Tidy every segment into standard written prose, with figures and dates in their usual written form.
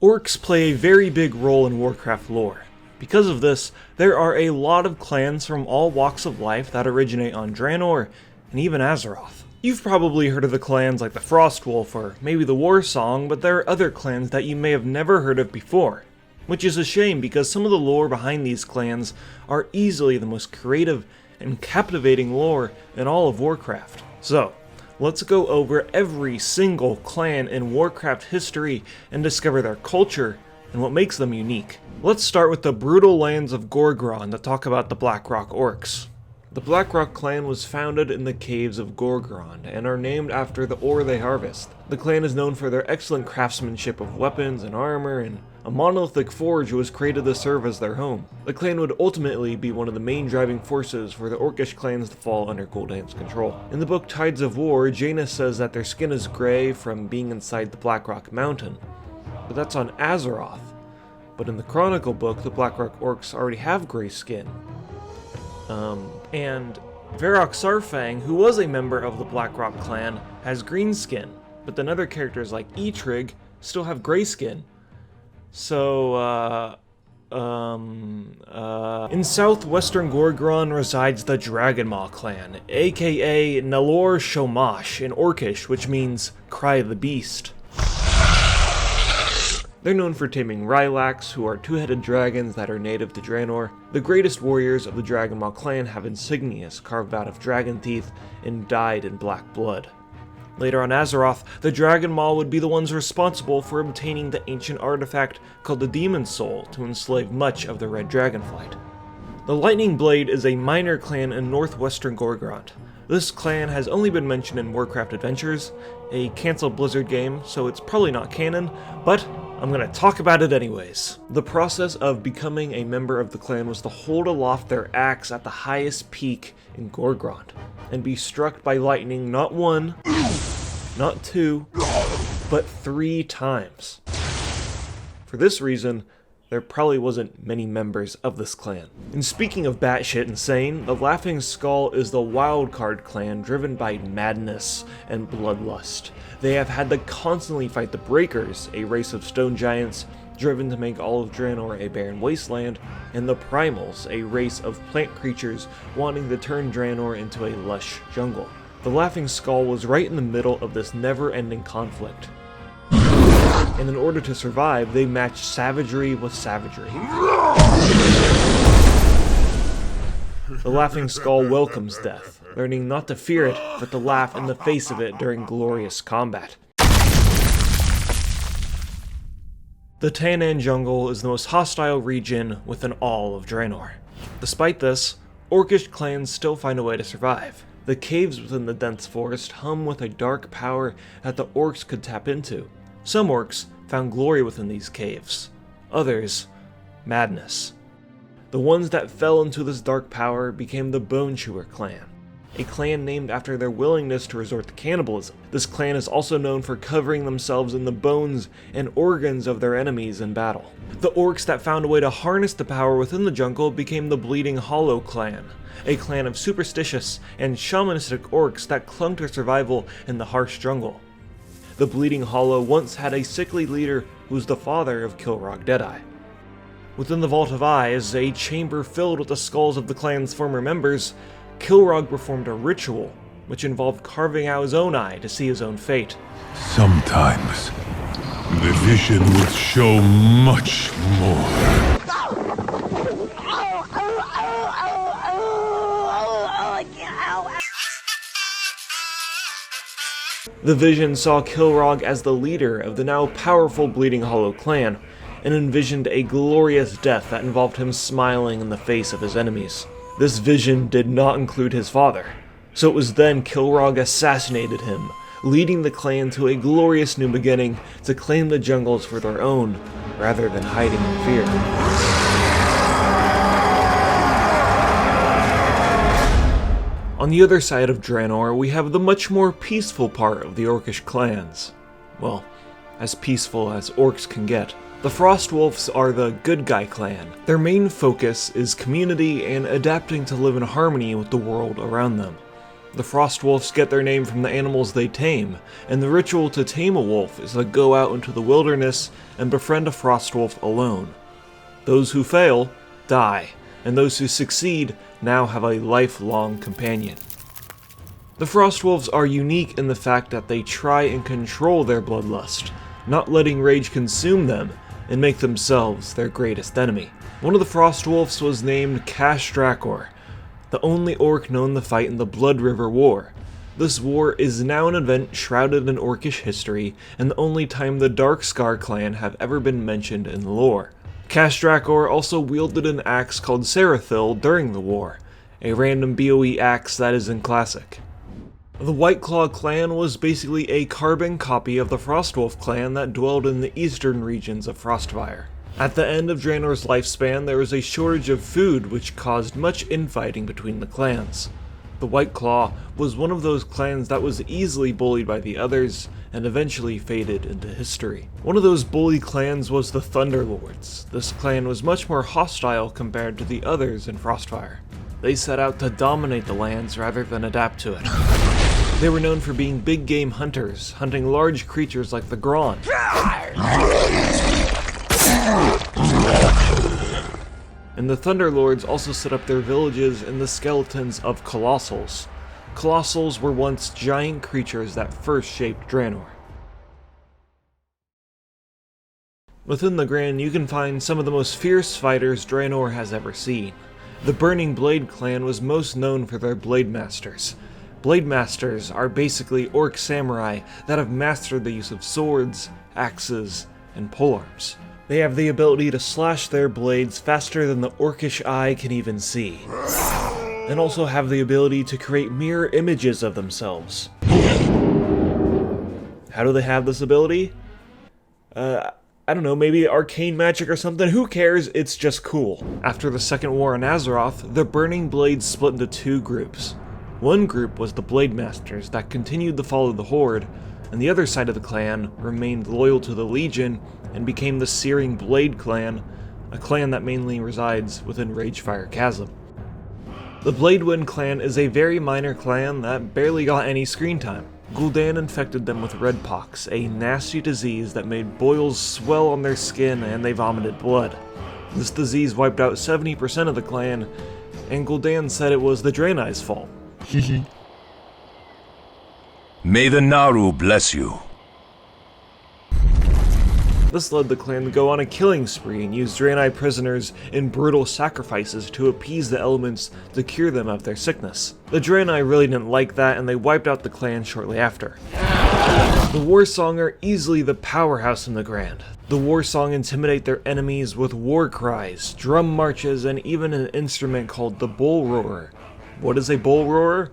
Orcs play a very big role in Warcraft lore. Because of this, there are a lot of clans from all walks of life that originate on Draenor, and even Azeroth. You've probably heard of the clans like the Frostwolf or maybe the Warsong, but there are other clans that you may have never heard of before. Which is a shame because some of the lore behind these clans are easily the most creative and captivating lore in all of Warcraft. So, let's go over every single clan in Warcraft history and discover their culture and what makes them unique. Let's start with the brutal lands of Gorgrond to talk about the Blackrock Orcs. The Blackrock clan was founded in the caves of Gorgrond and are named after the ore they harvest. The clan is known for their excellent craftsmanship of weapons and armor, and a monolithic forge was created to serve as their home. The clan would ultimately be one of the main driving forces for the Orcish clans to fall under Gul'dan's control. In the book Tides of War, Jaina says that their skin is grey from being inside the Blackrock mountain, but that's on Azeroth. But in the Chronicle book, the Blackrock Orcs already have grey skin. And Varrock Sarfang, who was a member of the Blackrock clan, has green skin, but then other characters like Eitrig still have grey skin. So, in southwestern Gorgrond resides the Dragonmaw clan, aka Nalor Shomash in Orcish, which means Cry of the Beast. They're known for taming Rylaks, who are two-headed dragons that are native to Draenor. The greatest warriors of the Dragonmaw clan have insignias carved out of dragon teeth and dyed in black blood. Later on Azeroth, the Dragonmaw would be the ones responsible for obtaining the ancient artifact called the Demon Soul to enslave much of the Red Dragonflight. The Lightning Blade is a minor clan in northwestern Gorgrond. This clan has only been mentioned in Warcraft Adventures, a cancelled Blizzard game, so it's probably not canon, but I'm gonna talk about it anyways. The process of becoming a member of the clan was to hold aloft their axe at the highest peak in Gorgrond, and be struck by lightning not one, not two, but 3 times. For this reason, there probably wasn't many members of this clan. And speaking of batshit insane, the Laughing Skull is the wildcard clan driven by madness and bloodlust. They have had to constantly fight the Breakers, a race of stone giants driven to make all of Draenor a barren wasteland, and the Primals, a race of plant creatures wanting to turn Draenor into a lush jungle. The Laughing Skull was right in the middle of this never-ending conflict. And in order to survive, they matched savagery with savagery. The Laughing Skull welcomes death, learning not to fear it, but to laugh in the face of it during glorious combat. The Tanaan jungle is the most hostile region within all of Draenor. Despite this, Orcish clans still find a way to survive. The caves within the dense forest hum with a dark power that the orcs could tap into. Some orcs found glory within these caves, others, madness. The ones that fell into this dark power became the Bone Chewer clan, a clan named after their willingness to resort to cannibalism. This clan is also known for covering themselves in the bones and organs of their enemies in battle. The orcs that found a way to harness the power within the jungle became the Bleeding Hollow clan, a clan of superstitious and shamanistic orcs that clung to survival in the harsh jungle. The Bleeding Hollow once had a sickly leader who was the father of Kilrog Deadeye. Within the Vault of Eyes, a chamber filled with the skulls of the clan's former members, Kilrog performed a ritual, which involved carving out his own eye to see his own fate. Sometimes, the vision would show much more. The vision saw Kilrog as the leader of the now powerful Bleeding Hollow clan, and envisioned a glorious death that involved him smiling in the face of his enemies. This vision did not include his father, so it was then Kilrog assassinated him, leading the clan to a glorious new beginning to claim the jungles for their own, rather than hiding in fear. On the other side of Draenor, we have the much more peaceful part of the Orcish clans. Well, as peaceful as orcs can get. The Frostwolves are the good guy clan. Their main focus is community and adapting to live in harmony with the world around them. The Frostwolves get their name from the animals they tame, and the ritual to tame a wolf is to go out into the wilderness and befriend a Frostwolf alone. Those who fail, die, and those who succeed now have a lifelong companion. The Frostwolves are unique in the fact that they try and control their bloodlust, not letting rage consume them and make themselves their greatest enemy. One of the Frostwolves was named Kastrakor, the only orc known to fight in the Blood River War. This war is now an event shrouded in orcish history, and the only time the Darkscar clan have ever been mentioned in the lore. Kastrakor also wielded an axe called Serathil during the war, a random BOE axe that is in Classic. The Whiteclaw clan was basically a carbon copy of the Frostwolf clan that dwelled in the eastern regions of Frostfire. At the end of Draenor's lifespan, there was a shortage of food which caused much infighting between the clans. The Whiteclaw was one of those clans that was easily bullied by the others and eventually faded into history. One of those bully clans was the Thunderlords. This clan was much more hostile compared to the others in Frostfire. They set out to dominate the lands rather than adapt to it. They were known for being big game hunters, hunting large creatures like the Grin. And the Thunderlords also set up their villages in the skeletons of Colossals. Colossals were once giant creatures that first shaped Draenor. Within the Grin, you can find some of the most fierce fighters Draenor has ever seen. The Burning Blade clan was most known for their Blade Masters. Blade Masters are basically orc samurai that have mastered the use of swords, axes, and polearms. They have the ability to slash their blades faster than the orcish eye can even see, and also have the ability to create mirror images of themselves. How do they have this ability? I don't know, maybe arcane magic or something? Who cares? It's just cool. After the Second War on Azeroth, the Burning Blades split into two groups. One group was the Blade Masters that continued to follow the Horde, and the other side of the clan remained loyal to the Legion and became the Searing Blade clan, a clan that mainly resides within Ragefire Chasm. The Bladewind clan is a very minor clan that barely got any screen time. Gul'dan infected them with Redpox, a nasty disease that made boils swell on their skin and they vomited blood. This disease wiped out 70% of the clan, and Gul'dan said it was the Draenei's fault. May the Naru bless you. This led the clan to go on a killing spree and use Draenei prisoners in brutal sacrifices to appease the elements to cure them of their sickness. The Draenei really didn't like that and they wiped out the clan shortly after. The Warsong are easily the powerhouse in the Grand. The Warsong intimidate their enemies with war cries, drum marches, and even an instrument called the Bull Roarer. What is a Bull Roarer?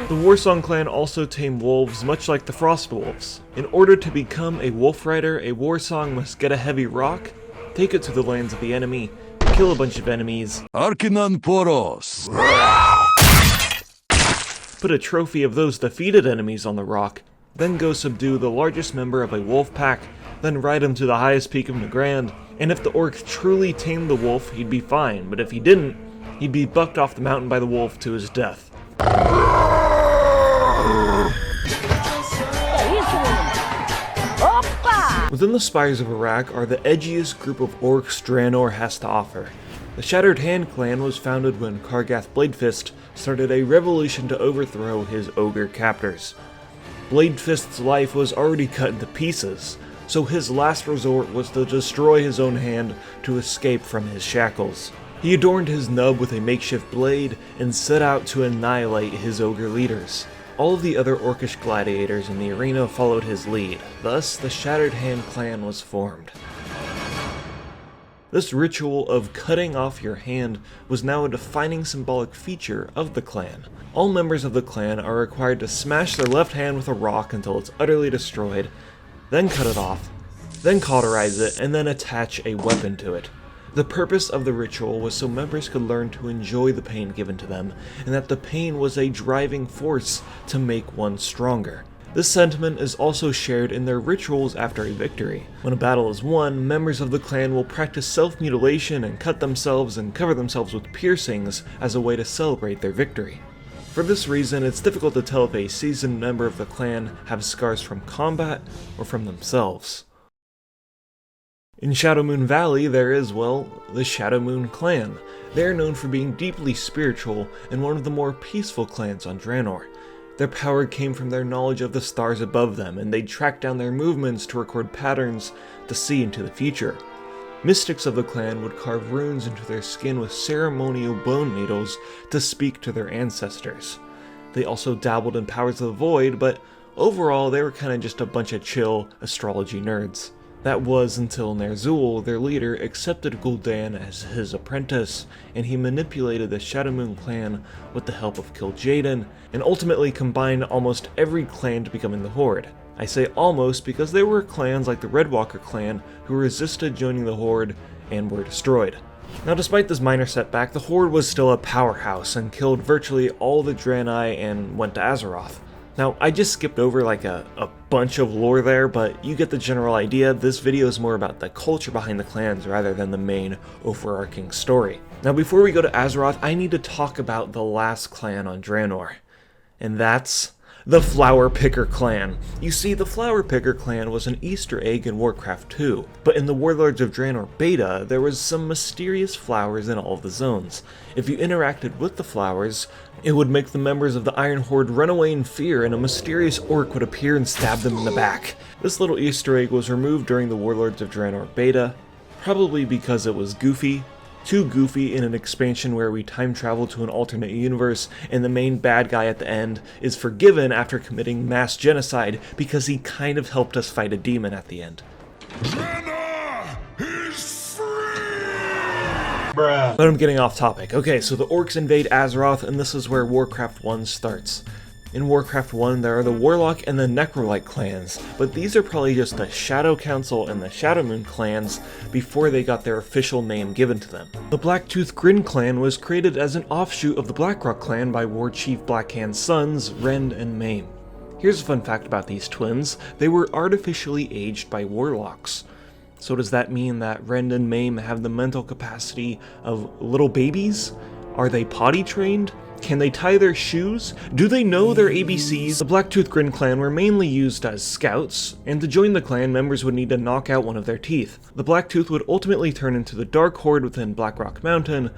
The Warsong clan also tame wolves much like the Frostwolves. In order to become a wolf rider, a Warsong must get a heavy rock, take it to the lands of the enemy, kill a bunch of enemies, Arkinan Poros. put a trophy of those defeated enemies on the rock, then go subdue the largest member of a wolf pack, then ride him to the highest peak of Nagrand, and if the orc truly tamed the wolf, he'd be fine, but if he didn't, he'd be bucked off the mountain by the wolf to his death. Within the Spires of Iraq are the edgiest group of orcs Draenor has to offer. The Shattered Hand clan was founded when Kargath Bladefist started a revolution to overthrow his ogre captors. Bladefist's life was already cut into pieces, so his last resort was to destroy his own hand to escape from his shackles. He adorned his nub with a makeshift blade and set out to annihilate his ogre leaders. All of the other orcish gladiators in the arena followed his lead, thus the Shattered Hand clan was formed. This ritual of cutting off your hand was now a defining symbolic feature of the clan. All members of the clan are required to smash their left hand with a rock until it's utterly destroyed, then cut it off, then cauterize it, and then attach a weapon to it. The purpose of the ritual was so members could learn to enjoy the pain given to them, and that the pain was a driving force to make one stronger. This sentiment is also shared in their rituals after a victory. When a battle is won, members of the clan will practice self-mutilation and cut themselves and cover themselves with piercings as a way to celebrate their victory. For this reason, it's difficult to tell if a seasoned member of the clan have scars from combat or from themselves. In Shadowmoon Valley, there is, well, the Shadowmoon Clan. They are known for being deeply spiritual and one of the more peaceful clans on Draenor. Their power came from their knowledge of the stars above them, and they'd track down their movements to record patterns to see into the future. Mystics of the clan would carve runes into their skin with ceremonial bone needles to speak to their ancestors. They also dabbled in powers of the void, but overall they were kinda just a bunch of chill astrology nerds. That was until Ner'zhul, their leader, accepted Gul'dan as his apprentice, and he manipulated the Shadowmoon clan with the help of Kil'jaeden, and ultimately combined almost every clan to becoming the Horde. I say almost because there were clans like the Redwalker clan who resisted joining the Horde and were destroyed. Now, despite this minor setback, the Horde was still a powerhouse and killed virtually all the Draenei and went to Azeroth. Now, I just skipped over like a bunch of lore there, but you get the general idea. This video is more about the culture behind the clans rather than the main overarching story. Now, before we go to Azeroth, I need to talk about the last clan on Draenor, and that's the Flower Picker clan. You see, the Flower Picker clan was an Easter egg in Warcraft 2, but in the Warlords of Draenor beta, there was some mysterious flowers in all of the zones. If you interacted with the flowers, it would make the members of the Iron Horde run away in fear, and a mysterious orc would appear and stab them in the back. This little Easter egg was removed during the Warlords of Draenor beta, probably because it was goofy. Too goofy in an expansion where we time travel to an alternate universe and the main bad guy at the end is forgiven after committing mass genocide because he kind of helped us fight a demon at the end. Draenor is free! But I'm getting off topic. Okay, so the orcs invade Azeroth, and this is where Warcraft 1 starts. In Warcraft 1, there are the Warlock and the Necrolite clans, but these are probably just the Shadow Council and the Shadowmoon clans before they got their official name given to them. The Blacktooth Grin clan was created as an offshoot of the Blackrock clan by War Chief Blackhand's sons, Rend and Maim. Here's a fun fact about these twins: they were artificially aged by warlocks. So does that mean that Rend and Maim have the mental capacity of little babies? Are they potty trained? Can they tie their shoes? Do they know their ABCs? The Blacktooth Grin clan were mainly used as scouts, and to join the clan, members would need to knock out one of their teeth. The Blacktooth would ultimately turn into the Dark Horde within Blackrock Mountain,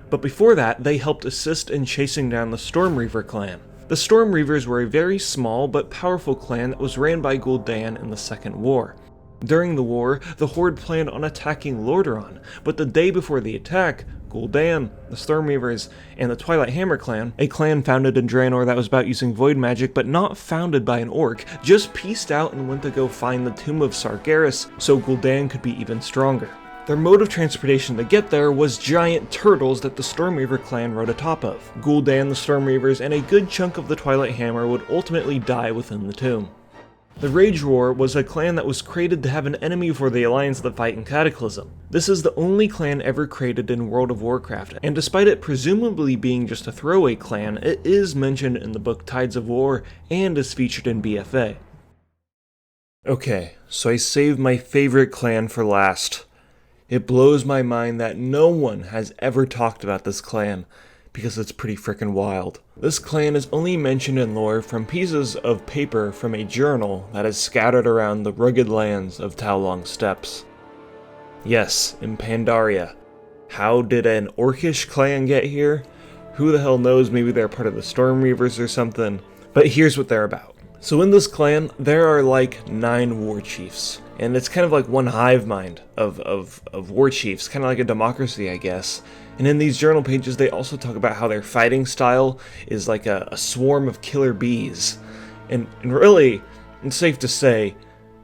but before that, they helped assist in chasing down the Stormreaver clan. The Stormreavers were a very small but powerful clan that was ran by Gul'dan in the Second War. During the war, the Horde planned on attacking Lordaeron, but the day before the attack, Gul'dan, the Stormreavers, and the Twilight Hammer clan, a clan founded in Draenor that was about using void magic but not founded by an orc, just pieced out and went to go find the tomb of Sargeras so Gul'dan could be even stronger. Their mode of transportation to get there was giant turtles that the Stormreaver clan rode atop of. Gul'dan, the Stormreavers, and a good chunk of the Twilight Hammer would ultimately die within the tomb. The Rage Roar was a clan that was created to have an enemy for the Alliance that fight in Cataclysm. This is the only clan ever created in World of Warcraft, and despite it presumably being just a throwaway clan, it is mentioned in the book Tides of War and is featured in BFA. Okay, so I saved my favorite clan for last. It blows my mind that no one has ever talked about this clan, because it's pretty frickin' wild. This clan is only mentioned in lore from pieces of paper from a journal that is scattered around the rugged lands of Taolong Steppes. Yes, in Pandaria. How did an orcish clan get here? Who the hell knows, maybe they're part of the Stormreavers or something. But here's what they're about. So in this clan, there are like 9 war chiefs. And it's kind of like one hive mind of war chiefs, kind of like a democracy, I guess. And in these journal pages, they also talk about how their fighting style is like a swarm of killer bees. And really, it's safe to say,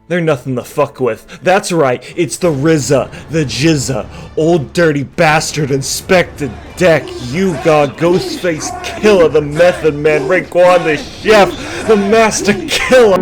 they're nothing to fuck with. That's right, it's the Rizza, the Jizza, Old Dirty Bastard, Inspector Deck, Ugod, Ghostface Killer, the Method Man, Raekwon the Chef, the Master Killer.